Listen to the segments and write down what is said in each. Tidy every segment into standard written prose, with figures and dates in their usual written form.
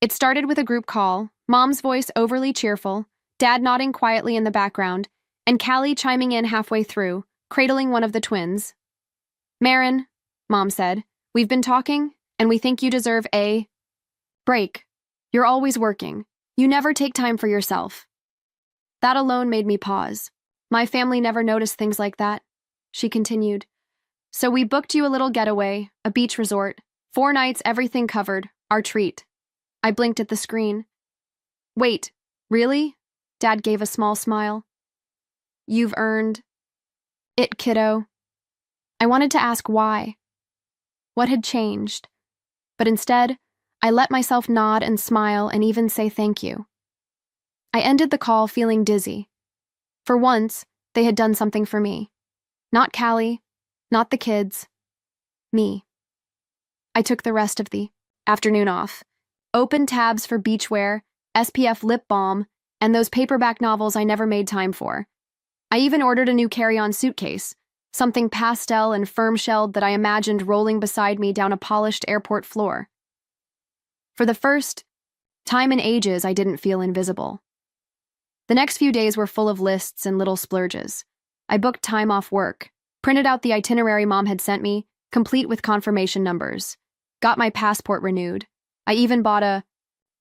It started with a group call, Mom's voice overly cheerful, Dad nodding quietly in the background, and Callie chiming in halfway through, cradling one of the twins. Marin, Mom said, we've been talking, and we think you deserve a break. You're always working. You never take time for yourself. That alone made me pause. My family never noticed things like that, she continued. So we booked you a little getaway, a beach resort, 4 nights, everything covered, our treat. I blinked at the screen. Wait, really? Dad gave a small smile. You've earned it, kiddo. I wanted to ask why. What had changed? But instead, I let myself nod and smile and even say thank you. I ended the call feeling dizzy. For once, they had done something for me. Not Callie, not the kids. Me. I took the rest of the afternoon off. Opened tabs for beachwear, SPF lip balm, and those paperback novels I never made time for. I even ordered a new carry-on suitcase, something pastel and firm-shelled that I imagined rolling beside me down a polished airport floor. For the first time in ages, I didn't feel invisible. The next few days were full of lists and little splurges. I booked time off work, printed out the itinerary Mom had sent me, complete with confirmation numbers, got my passport renewed. I even bought a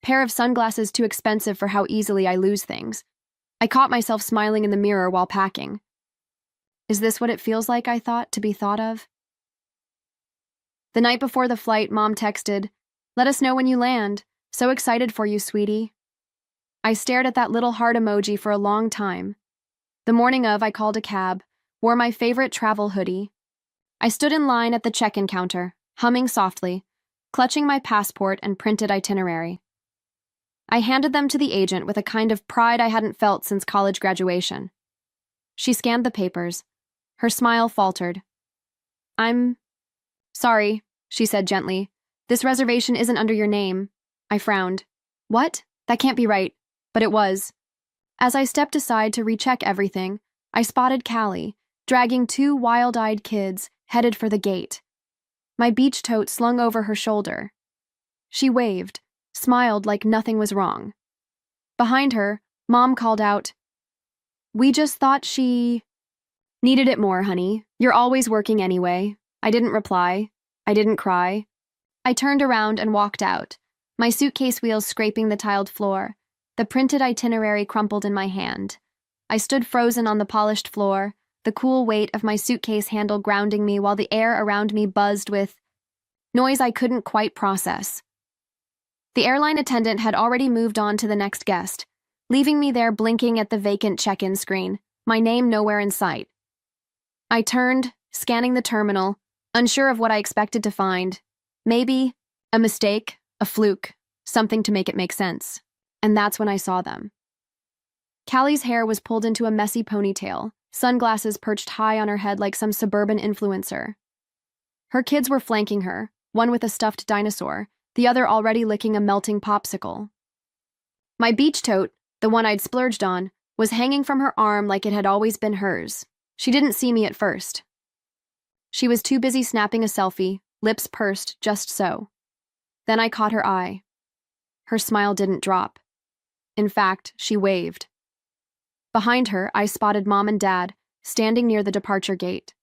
pair of sunglasses too expensive for how easily I lose things. I caught myself smiling in the mirror while packing. Is this what it feels like, I thought, to be thought of? The night before the flight, Mom texted, "Let us know when you land. So excited for you, sweetie." I stared at that little heart emoji for a long time. The morning of, I called a cab, wore my favorite travel hoodie. I stood in line at the check-in counter, humming softly, clutching my passport and printed itinerary. I handed them to the agent with a kind of pride I hadn't felt since college graduation. She scanned the papers. Her smile faltered. "I'm sorry," she said gently. "This reservation isn't under your name." I frowned. "What? That can't be right." But it was. As I stepped aside to recheck everything, I spotted Callie, dragging 2 wild-eyed kids, headed for the gate. My beach tote slung over her shoulder. She waved, smiled like nothing was wrong. Behind her, Mom called out, "We just thought she needed it more, honey. You're always working anyway." I didn't reply. I didn't cry. I turned around and walked out, my suitcase wheels scraping the tiled floor, the printed itinerary crumpled in my hand. I stood frozen on the polished floor, the cool weight of my suitcase handle grounding me while the air around me buzzed with noise I couldn't quite process. The airline attendant had already moved on to the next guest, leaving me there blinking at the vacant check-in screen, my name nowhere in sight. I turned, scanning the terminal, unsure of what I expected to find. Maybe a mistake, a fluke, something to make it make sense. And that's when I saw them. Callie's hair was pulled into a messy ponytail, sunglasses perched high on her head like some suburban influencer. Her kids were flanking her, one with a stuffed dinosaur, the other already licking a melting popsicle. My beach tote, the one I'd splurged on, was hanging from her arm like it had always been hers. She didn't see me at first. She was too busy snapping a selfie, lips pursed just so. Then I caught her eye. Her smile didn't drop. In fact, she waved. Behind her, I spotted Mom and Dad, standing near the departure gate.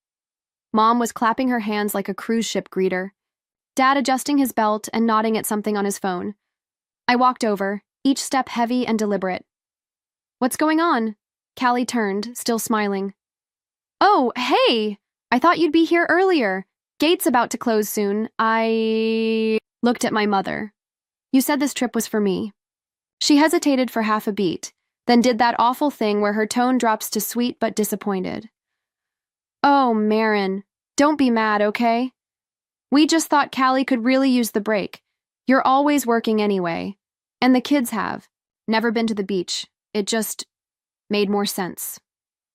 Mom was clapping her hands like a cruise ship greeter, Dad adjusting his belt and nodding at something on his phone. I walked over, each step heavy and deliberate. "What's going on?" Callie turned, still smiling. "Oh, hey! I thought you'd be here earlier. Gate's about to close soon. I looked at my mother. "You said this trip was for me." She hesitated for half a beat, then did that awful thing where her tone drops to sweet but disappointed. "Oh, Marin, don't be mad, okay? We just thought Callie could really use the break. You're always working anyway. And the kids have. Never been to the beach. It just made more sense.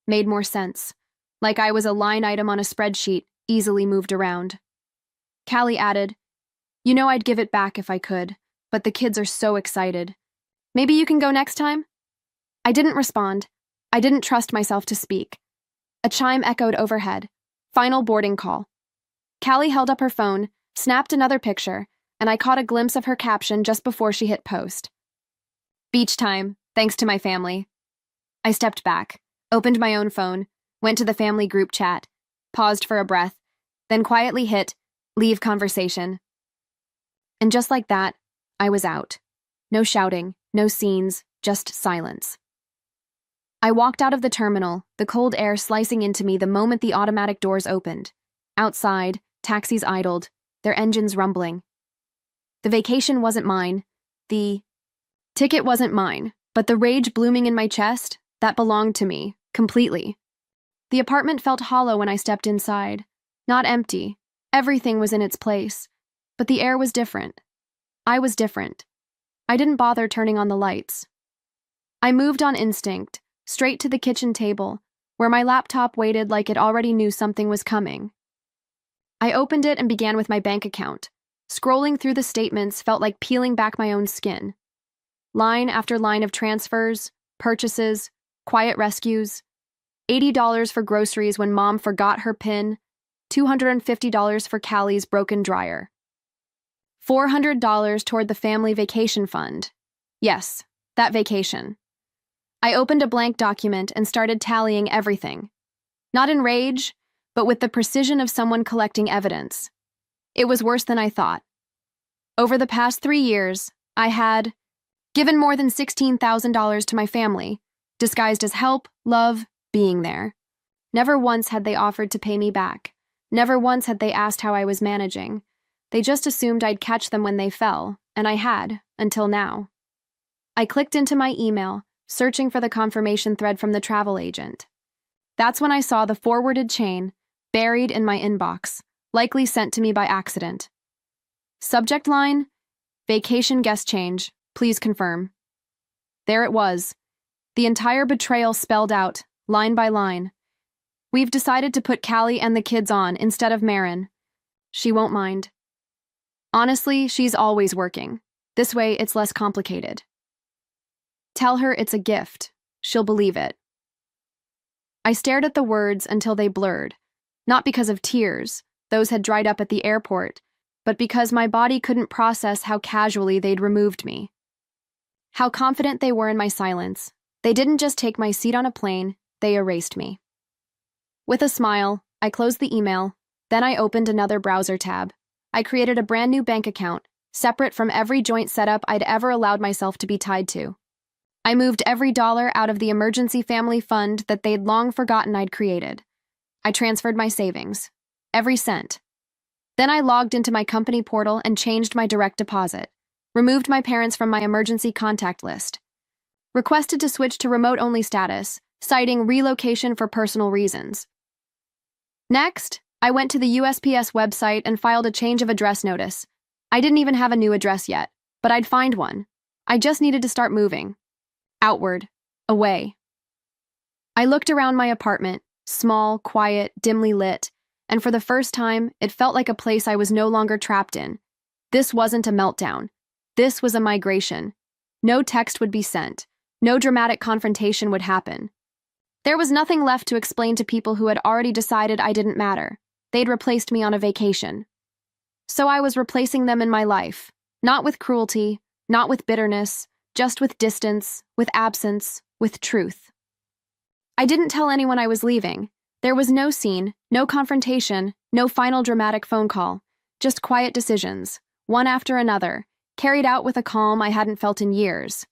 Made more sense. Like I was a line item on a spreadsheet, easily moved around." Callie added, "You know I'd give it back if I could, but the kids are so excited. Maybe you can go next time?" I didn't respond. I didn't trust myself to speak. A chime echoed overhead. Final boarding call. Callie held up her phone, snapped another picture, and I caught a glimpse of her caption just before she hit post. Beach time, thanks to my family. I stepped back, opened my own phone, went to the family group chat, paused for a breath, then quietly hit leave conversation. And just like that, I was out. No shouting, no scenes, just silence. I walked out of the terminal, the cold air slicing into me the moment the automatic doors opened. Outside, taxis idled, their engines rumbling. The vacation wasn't mine. The ticket wasn't mine, but the rage blooming in my chest, that belonged to me, completely. The apartment felt hollow when I stepped inside. Not empty. Everything was in its place. But the air was different. I was different. I didn't bother turning on the lights. I moved on instinct, straight to the kitchen table, where my laptop waited like it already knew something was coming. I opened it and began with my bank account. Scrolling through the statements felt like peeling back my own skin. Line after line of transfers, purchases, quiet rescues. $80 for groceries when Mom forgot her PIN, $250 for Callie's broken dryer. $400 toward the family vacation fund. Yes, that vacation. I opened a blank document and started tallying everything. Not in rage, but with the precision of someone collecting evidence. It was worse than I thought. Over the past 3 years, I had given more than $16,000 to my family, disguised as help, love, being there. Never once had they offered to pay me back. Never once had they asked how I was managing. They just assumed I'd catch them when they fell, and I had, until now. I clicked into my email, searching for the confirmation thread from the travel agent. That's when I saw the forwarded chain, buried in my inbox, likely sent to me by accident. Subject line, vacation guest change, please confirm. There it was, the entire betrayal spelled out, line by line. We've decided to put Callie and the kids on instead of Marin. She won't mind. Honestly, she's always working. This way, it's less complicated. Tell her it's a gift. She'll believe it. I stared at the words until they blurred, not because of tears, those had dried up at the airport, but because my body couldn't process how casually they'd removed me. How confident they were in my silence. They didn't just take my seat on a plane, they erased me. With a smile, I closed the email, then I opened another browser tab. I created a brand new bank account, separate from every joint setup I'd ever allowed myself to be tied to. I moved every dollar out of the emergency family fund that they'd long forgotten I'd created. I transferred my savings, every cent. Then I logged into my company portal and changed my direct deposit, removed my parents from my emergency contact list, requested to switch to remote-only status, citing relocation for personal reasons. Next, I went to the USPS website and filed a change of address notice. I didn't even have a new address yet, but I'd find one. I just needed to start moving. Outward. Away. I looked around my apartment, small, quiet, dimly lit, and for the first time, it felt like a place I was no longer trapped in. This wasn't a meltdown. This was a migration. No text would be sent. No dramatic confrontation would happen. There was nothing left to explain to people who had already decided I didn't matter. They'd replaced me on a vacation. So I was replacing them in my life, not with cruelty, not with bitterness, just with distance, with absence, with truth. I didn't tell anyone I was leaving. There was no scene, no confrontation, no final dramatic phone call, just quiet decisions, one after another, carried out with a calm I hadn't felt in years.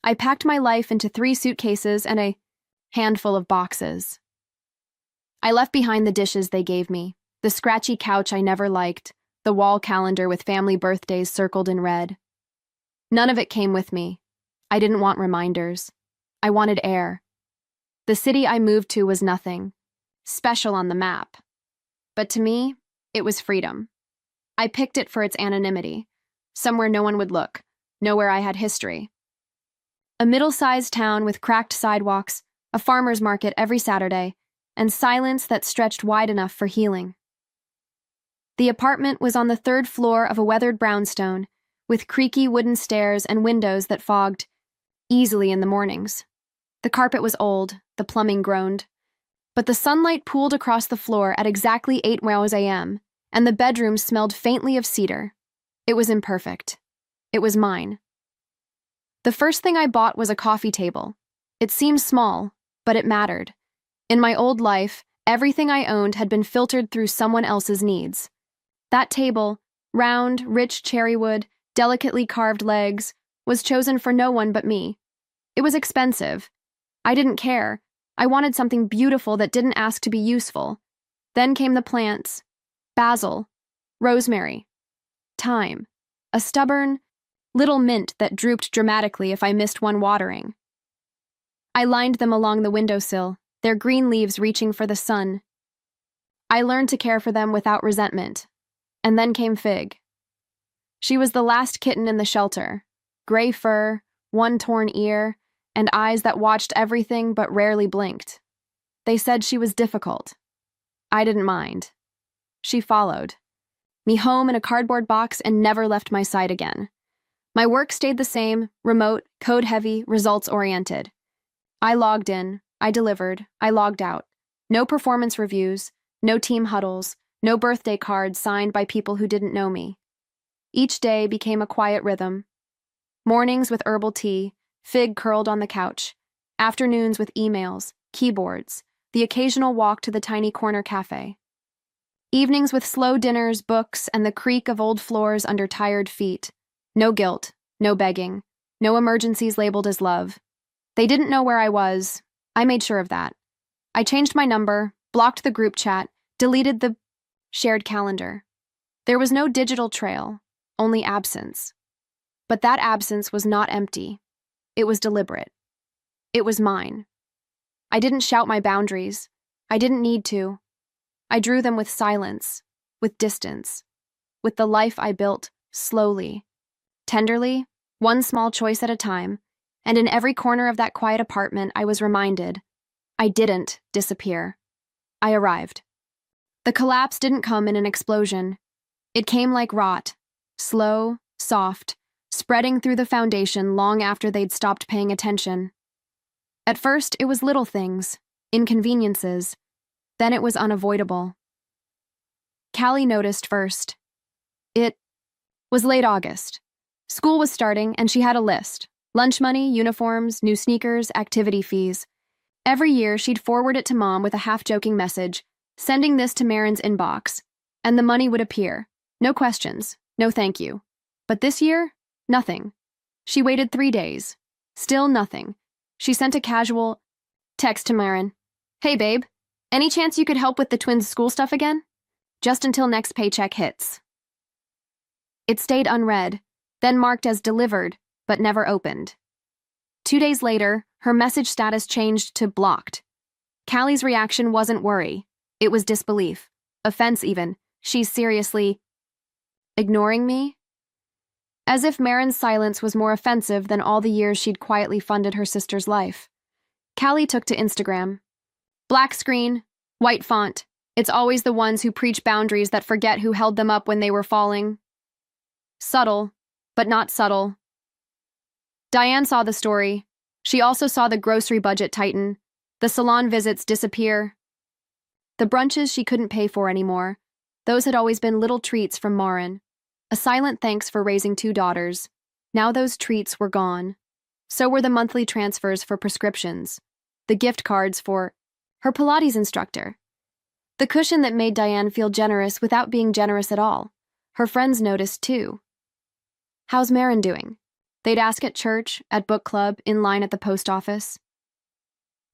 I packed my life into 3 suitcases and a handful of boxes. I left behind the dishes they gave me, the scratchy couch I never liked, the wall calendar with family birthdays circled in red. None of it came with me. I didn't want reminders. I wanted air. The city I moved to was nothing special on the map. But to me, it was freedom. I picked it for its anonymity, somewhere no one would look, nowhere I had history. A middle-sized town with cracked sidewalks, a farmer's market every Saturday, and silence that stretched wide enough for healing. The apartment was on the 3rd floor of a weathered brownstone, with creaky wooden stairs and windows that fogged easily in the mornings. The carpet was old, the plumbing groaned, but the sunlight pooled across the floor at exactly 8 a.m., and the bedroom smelled faintly of cedar. It was imperfect. It was mine. The first thing I bought was a coffee table. It seemed small, but it mattered. In my old life, everything I owned had been filtered through someone else's needs. That table, round, rich cherry wood, delicately carved legs, was chosen for no one but me. It was expensive. I didn't care. I wanted something beautiful that didn't ask to be useful. Then came the plants. Basil, rosemary, thyme, a stubborn, little mint that drooped dramatically if I missed one watering. I lined them along the windowsill, their green leaves reaching for the sun. I learned to care for them without resentment. And then came Fig. She was the last kitten in the shelter. Gray fur, one torn ear, and eyes that watched everything but rarely blinked. They said she was difficult. I didn't mind. She followed me home in a cardboard box and never left my side again. My work stayed the same, remote, code-heavy, results-oriented. I logged in, I delivered, I logged out. No performance reviews, no team huddles, no birthday cards signed by people who didn't know me. Each day became a quiet rhythm. Mornings with herbal tea, Fig curled on the couch. Afternoons with emails, keyboards, the occasional walk to the tiny corner cafe. Evenings with slow dinners, books, and the creak of old floors under tired feet. No guilt, no begging, no emergencies labeled as love. They didn't know where I was. I made sure of that. I changed my number, blocked the group chat, deleted the shared calendar. There was no digital trail, only absence. But that absence was not empty. It was deliberate. It was mine. I didn't shout my boundaries. I didn't need to. I drew them with silence, with distance, with the life I built slowly, tenderly, one small choice at a time, and in every corner of that quiet apartment I was reminded, I didn't disappear. I arrived. The collapse didn't come in an explosion. It came like rot, slow, soft, spreading through the foundation long after they'd stopped paying attention. At first, it was little things, inconveniences. Then it was unavoidable. Callie noticed first. It was late August. School was starting, and she had a list. Lunch money, uniforms, new sneakers, activity fees. Every year, she'd forward it to Mom with a half-joking message, sending this to Marin's inbox, and the money would appear. No questions, no thank you. But this year, nothing. She waited 3 days. Still nothing. She sent a casual text to Marin. Hey, babe, any chance you could help with the twins' school stuff again? Just until next paycheck hits. It stayed unread, then marked as delivered, but never opened. 2 days later, her message status changed to blocked. Callie's reaction wasn't worry. It was disbelief. Offense even. She's seriously ignoring me? As if Marin's silence was more offensive than all the years she'd quietly funded her sister's life. Callie took to Instagram. Black screen, white font. It's always the ones who preach boundaries that forget who held them up when they were falling. Subtle, but not subtle. Diane saw the story. She also saw the grocery budget tighten, the salon visits disappear. The brunches she couldn't pay for anymore. Those had always been little treats from Marin. A silent thanks for raising 2 daughters. Now those treats were gone. So were the monthly transfers for prescriptions, the gift cards for her Pilates instructor, the cushion that made Diane feel generous without being generous at all. Her friends noticed too. How's Marin doing? They'd ask at church, at book club, in line at the post office.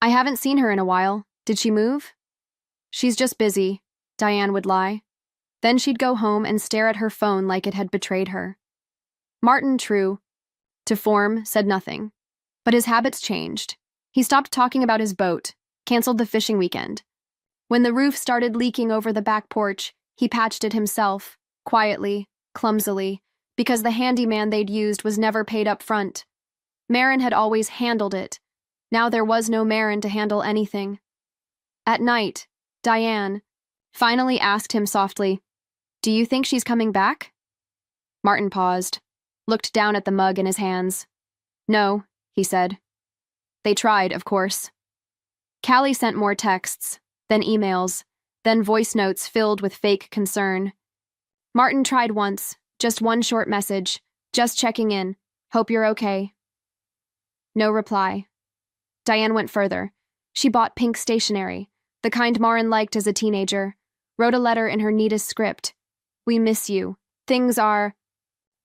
I haven't seen her in a while. Did she move? She's just busy, Diane would lie. Then she'd go home and stare at her phone like it had betrayed her. Martin, true to form, said nothing. But his habits changed. He stopped talking about his boat, canceled the fishing weekend. When the roof started leaking over the back porch, he patched it himself, quietly, clumsily, because the handyman they'd used was never paid up front. Marin had always handled it. Now there was no Marin to handle anything. At night, Diane finally asked him softly, "Do you think she's coming back?" Martin paused, looked down at the mug in his hands. "No," he said. They tried, of course. Callie sent more texts, then emails, then voice notes filled with fake concern. Martin tried once, Just one short message. Just checking in. Hope you're okay. No reply. Diane went further. She bought pink stationery, the kind Marin liked as a teenager, wrote a letter in her neatest script. We miss you. Things are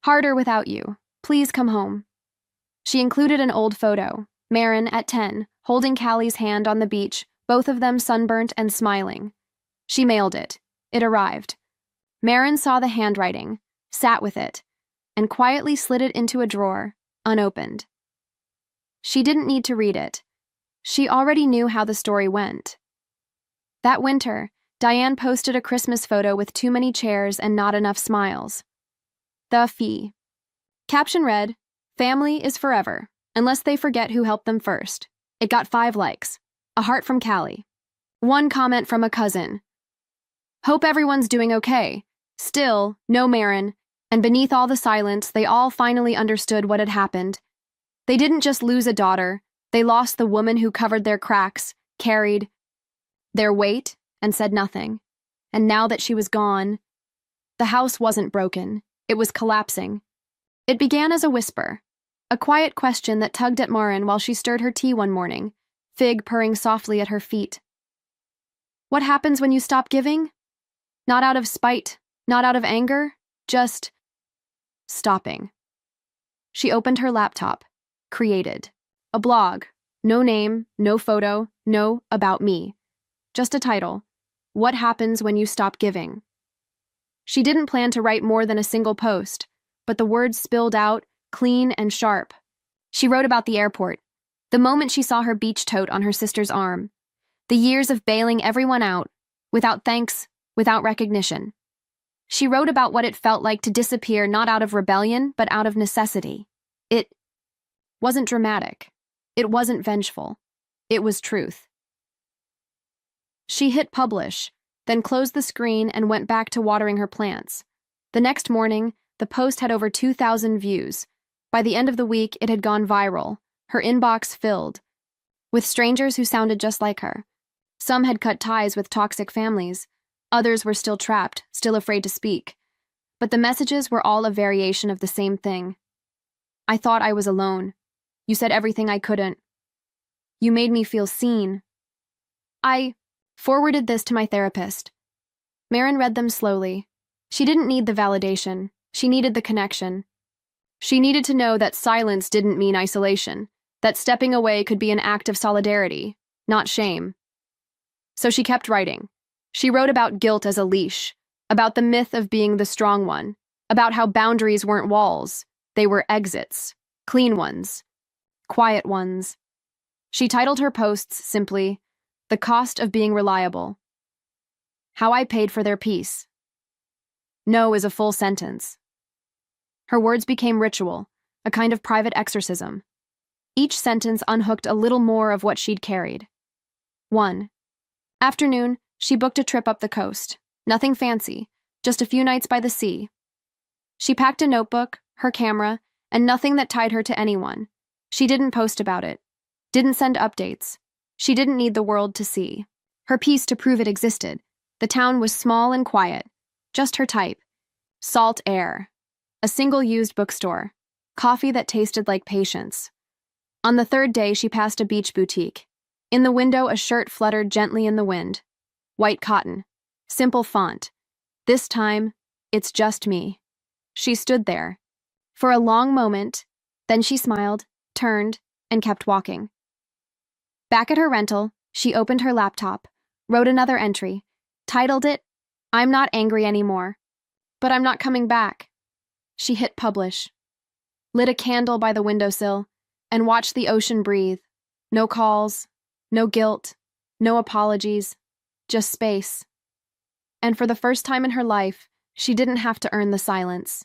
harder without you. Please come home. She included an old photo, Marin at 10, holding Callie's hand on the beach, both of them sunburnt and smiling. She mailed it. It arrived. Marin saw the handwriting, sat with it, and quietly slid it into a drawer, unopened. She didn't need to read it. She already knew how the story went. That winter, Diane posted a Christmas photo with too many chairs and not enough smiles. The fee. Caption read, "Family is forever, unless they forget who helped them first." It got 5 likes. A heart from Callie. 1 comment from a cousin. Hope everyone's doing okay. Still, no Marin, and beneath all the silence, they all finally understood what had happened. They didn't just lose a daughter, they lost the woman who covered their cracks, carried their weight, and said nothing. And now that she was gone, the house wasn't broken, it was collapsing. It began as a whisper, a quiet question that tugged at Marin while she stirred her tea one morning, Fig purring softly at her feet. What happens when you stop giving? Not out of spite, not out of anger, just stopping. She opened her laptop, created a blog, no name, no photo, no about me. Just a title, What Happens When You Stop Giving. She didn't plan to write more than a single post, but the words spilled out, clean and sharp. She wrote about the airport, the moment she saw her beach tote on her sister's arm, the years of bailing everyone out, without thanks, without recognition. She wrote about what it felt like to disappear not out of rebellion, but out of necessity. It wasn't dramatic. It wasn't vengeful. It was truth. She hit publish, then closed the screen and went back to watering her plants. The next morning, the post had over 2,000 views. By the end of the week, it had gone viral, her inbox filled, with strangers who sounded just like her. Some had cut ties with toxic families. Others were still trapped, still afraid to speak. But the messages were all a variation of the same thing. I thought I was alone. You said everything I couldn't. You made me feel seen. I forwarded this to my therapist. Marin read them slowly. She didn't need the validation. She needed the connection. She needed to know that silence didn't mean isolation, that stepping away could be an act of solidarity, not shame. So she kept writing. She wrote about guilt as a leash, about the myth of being the strong one, about how boundaries weren't walls, they were exits, clean ones, quiet ones. She titled her posts simply, The Cost of Being Reliable. How I Paid for Their Peace. No is a full sentence. Her words became ritual, a kind of private exorcism. Each sentence unhooked a little more of what she'd carried. 1. Afternoon, she booked a trip up the coast. Nothing fancy, just a few nights by the sea. She packed a notebook, her camera, and nothing that tied her to anyone. She didn't post about it, didn't send updates. She didn't need the world to see. Her piece to prove it existed. The town was small and quiet, just her type. Salt air. A single-used bookstore. Coffee that tasted like patience. On the 3rd day, she passed a beach boutique. In the window, a shirt fluttered gently in the wind. White cotton. Simple font. This time, it's just me. She stood there. For a long moment, then she smiled, turned, and kept walking. Back at her rental, she opened her laptop, wrote another entry, titled it, I'm not angry anymore, but I'm not coming back. She hit publish, lit a candle by the windowsill, and watched the ocean breathe. No calls, no guilt, no apologies, just space. And for the first time in her life, she didn't have to earn the silence.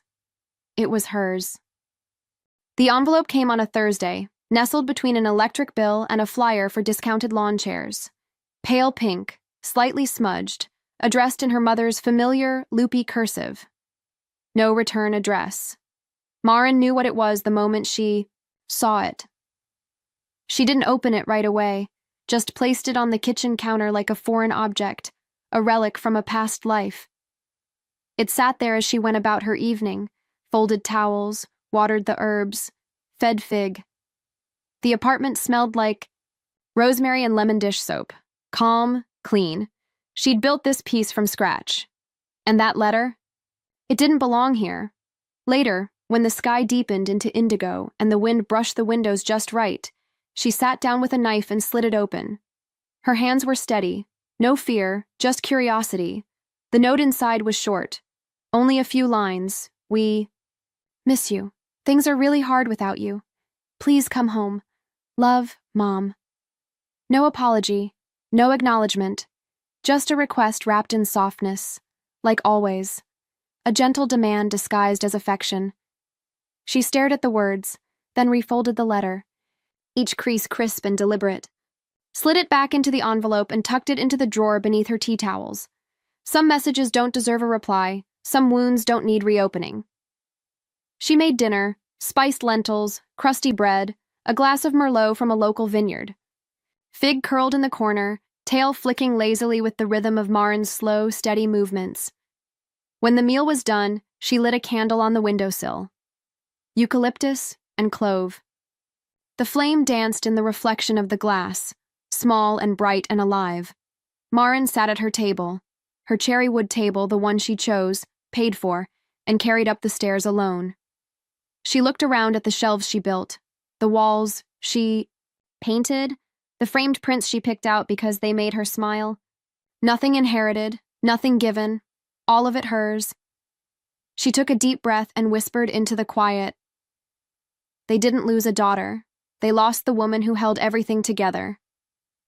It was hers. The envelope came on a Thursday, nestled between an electric bill and a flyer for discounted lawn chairs. Pale pink, slightly smudged, addressed in her mother's familiar, loopy cursive. No return address. Marin knew what it was the moment she saw it. She didn't open it right away, just placed it on the kitchen counter like a foreign object, a relic from a past life. It sat there as she went about her evening, folded towels, watered the herbs, fed Fig. The apartment smelled like rosemary and lemon dish soap. Calm, clean. She'd built this piece from scratch. And that letter? It didn't belong here. Later, when the sky deepened into indigo and the wind brushed the windows just right, she sat down with a knife and slit it open. Her hands were steady, no fear, just curiosity. The note inside was short. Only a few lines. We miss you. Things are really hard without you. Please come home. Love, Mom. No apology, no acknowledgement, just a request wrapped in softness, like always. A gentle demand disguised as affection. She stared at the words, then refolded the letter, each crease crisp and deliberate, slid it back into the envelope and tucked it into the drawer beneath her tea towels. Some messages don't deserve a reply, some wounds don't need reopening. She made dinner, spiced lentils, crusty bread, a glass of Merlot from a local vineyard. Fig curled in the corner, tail flicking lazily with the rhythm of Marin's slow, steady movements. When the meal was done, she lit a candle on the windowsill. Eucalyptus and clove. The flame danced in the reflection of the glass, small and bright and alive. Marin sat at her table, her cherry wood table, the one she chose, paid for, and carried up the stairs alone. She looked around at the shelves she built, the walls she painted, the framed prints she picked out because they made her smile. Nothing inherited, nothing given, all of it hers. She took a deep breath and whispered into the quiet. They didn't lose a daughter. They lost the woman who held everything together.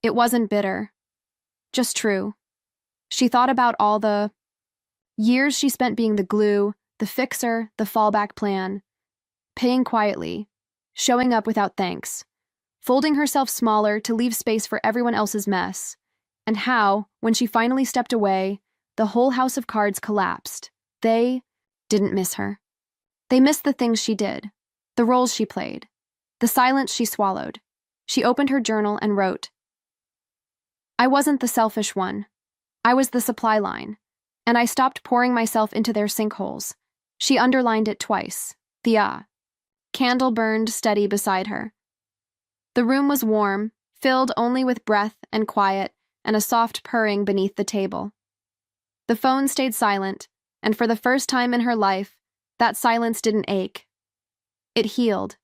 It wasn't bitter, just true. She thought about all the years she spent being the glue, the fixer, the fallback plan, paying quietly, showing up without thanks, folding herself smaller to leave space for everyone else's mess, and how, when she finally stepped away, the whole house of cards collapsed. They didn't miss her. They missed the things she did, the roles she played, the silence she swallowed. She opened her journal and wrote, I wasn't the selfish one. I was the supply line, and I stopped pouring myself into their sinkholes. She underlined it twice. The candle burned steady beside her. The room was warm, filled only with breath and quiet and a soft purring beneath the table. The phone stayed silent, and for the first time in her life, that silence didn't ache. It healed.